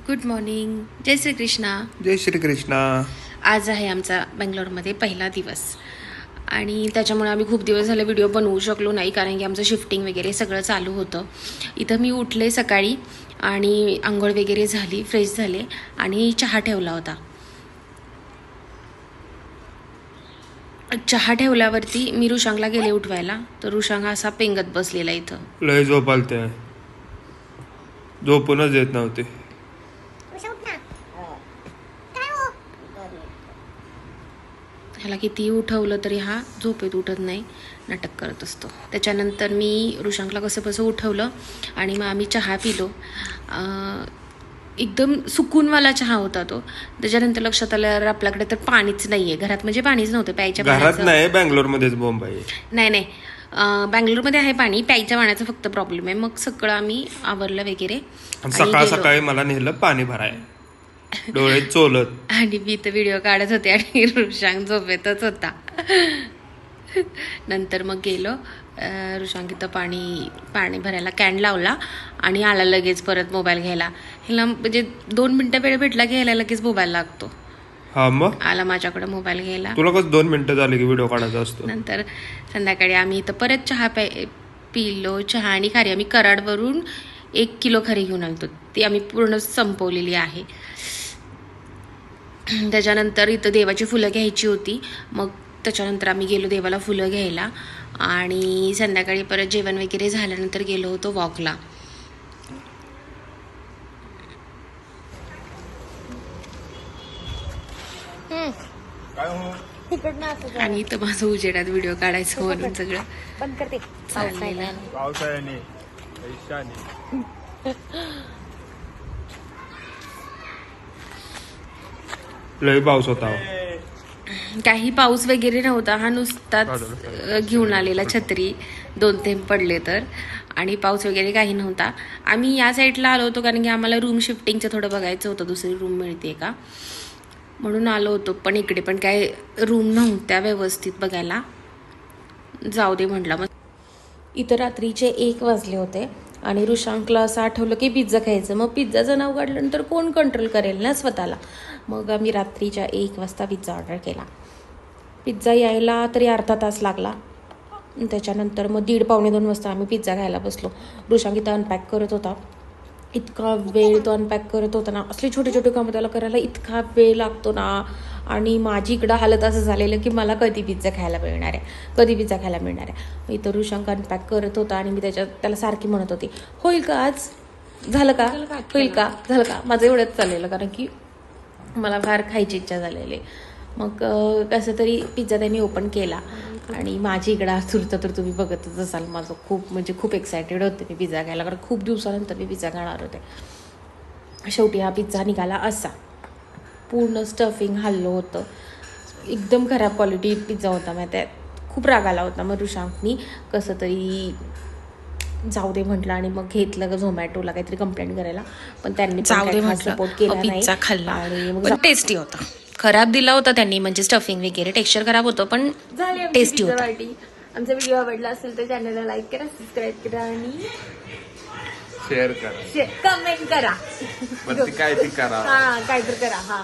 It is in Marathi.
Good morning. जय श्री कृष्णा. जय श्री कृष्णा. आज आहे आमचा बेंगलोरमध्ये पहिला दिवस आणि त्याच्यामुळे आम्ही खूप दिवस झाले व्हिडिओ बनवू शकलो नाही, कारण की आमचं शिफ्टिंग वगैरे सगळं चालू होतं. इथं मी उठले सकाळी आणि आंघोळ वगैरे झाली, फ्रेश झाले आणि चहा ठेवला होता. चहा ठेवल्यावरती मी रुशांगला गेले उठवायला, तर रुशांग असा पेंगत बसलेला इथं. लय झोप आलते, झोपूनच येत नव्हते. ह्याला कितीही उठवलं तरी हा झोपेत उठत नाही, नाटक करत असतो. त्याच्यानंतर मी रुशांकला कसं उठवलं आणि मग आम्ही चहा पिलो. एकदम सुकूनवाला चहा होता तो. त्याच्यानंतर लक्षात आलं आपल्याकडे तर पाणीच नाहीये घरात, म्हणजे पाणीच नव्हतं प्यायच्या घरात पाण्याचं. नाही, बँगलोरमध्येच बॉम्ब आहे. नाही, बँगलोरमध्ये आहे पाणी, प्यायच्या पाण्याचा फक्त प्रॉब्लेम आहे. मग सगळं आम्ही आवरलं वगैरे सकाळ सकाळी मला नेलं पाणी भराय, डोळे चोलत. आणि मी तर व्हिडिओ काढत होते आणि रुशांक झोपेतच होता. नंतर मग गेलो, रुशांक इथं पाणी भरायला कॅन लावला आणि आला लगेच परत मोबाईल घ्यायला. ह्याला म्हणजे 2 मिनिटं वेळ भेटला की ह्याला लगेच मोबाईल लागतो. हा, मग आला माझ्याकडे मोबाईल घ्यायला. तुला कसं 2 मिनिटं झाली की व्हिडिओ काढायचा असतो. नंतर संध्याकाळी आम्ही इथं परत चहा पिलो. चहा आणि खारी आम्ही कराडवरून 1 किलो खारी घेऊन आलतो, ती आम्ही पूर्ण संपवलेली आहे. त्याच्यानंतर इथं देवाची फुलं घ्यायची होती, मग त्याच्यानंतर आम्ही गेलो देवाला फुलं घ्यायला आणि संध्याकाळी परत जेवण वगैरे झाल्यानंतर गेलो होतो वॉकला. आणि इथं माझं उजेडात व्हिडिओ काढायचं म्हणून सगळं बंद करते. चाललेलं. लय पाऊस होता. काही पाऊस वगैरे नव्हता, हा नुसताच घेऊन आलेला छत्री, 2 थेंब पडले तर. आणि पाऊस वगैरे काही नव्हता. आम्ही या साईडला आलो होतो कारण की आम्हाला रूम शिफ्टिंगचं थोडं बघायचं होतं, दुसरी रूम मिळते का म्हणून आलो होतो. पण इकडे पण काय रूम नव्हत्या व्यवस्थित बघायला, जाऊ दे म्हटलं. मग इथं रात्रीचे 1 वाजले होते आणि रुशांकला असं आठवलं की पिझ्झा खायचं. मग पिझ्झाचं नाव काढल्यानंतर कोण कंट्रोल करेल ना स्वतःला. मग आम्ही रात्रीच्या 1 वाजता पिझ्झा ऑर्डर केला. पिझ्झा यायला तरी अर्धा तास लागला. त्याच्यानंतर मग 1:30-2 वाजता आम्ही पिझ्झा खायला बसलो. रुशांक इथं अनपॅक करत होता. इतका वेळ तो अनपॅक करत होता ना, असले छोटे छोटे कामं त्याला करायला इतका वेळ लागतो ना. आणि माझी इकडं हालत असं झालेलं की मला कधी पिझ्झा खायला मिळणार आहे. इथं रुशांक अनपॅक करत होता आणि मी त्याला सारखी म्हणत होती, होईल का आज, झालं का, होईल का, झालं का. माझं एवढंच चाललेलं, कारण की मला फार खायची इच्छा झालेली. मग कसं तरी पिझ्झा त्यांनी ओपन केला आणि माझी इकडं आतुरता तर तुम्ही बघतच असाल. माझं खूप एक्सायटेड होते मी पिझ्झा खायला, कारण खूप दिवसानंतर मी पिझ्झा खाणार होते. शेवटी हा पिझ्झा निघाला असा, पूर्ण स्टफिंग हल्लं होतं. एकदम खराब क्वालिटी पिझ्झा होता. माहिती आहे, खूप राग आला होता. मग रुशांकनी कसं तरी जाऊ दे म्हटलं आणि मग घेतलं झोमॅटोला काहीतरी कंप्लेंट करायला, पण त्यांनी सपोर्ट केला नाही. पिझ्झा खाल्ला आणि मग टेस्टी होता. खराब दिला होता त्यांनी, म्हणजे स्टफिंग वगैरे टेक्स्चर खराब होतं, पण टेस्टी होता. आमचा व्हिडिओ आवडला असेल तर चॅनलला लाईक करा, सबस्क्राईब करा आणि शेअर करा, कमेंट करा. काय ते करा. काय तर करा.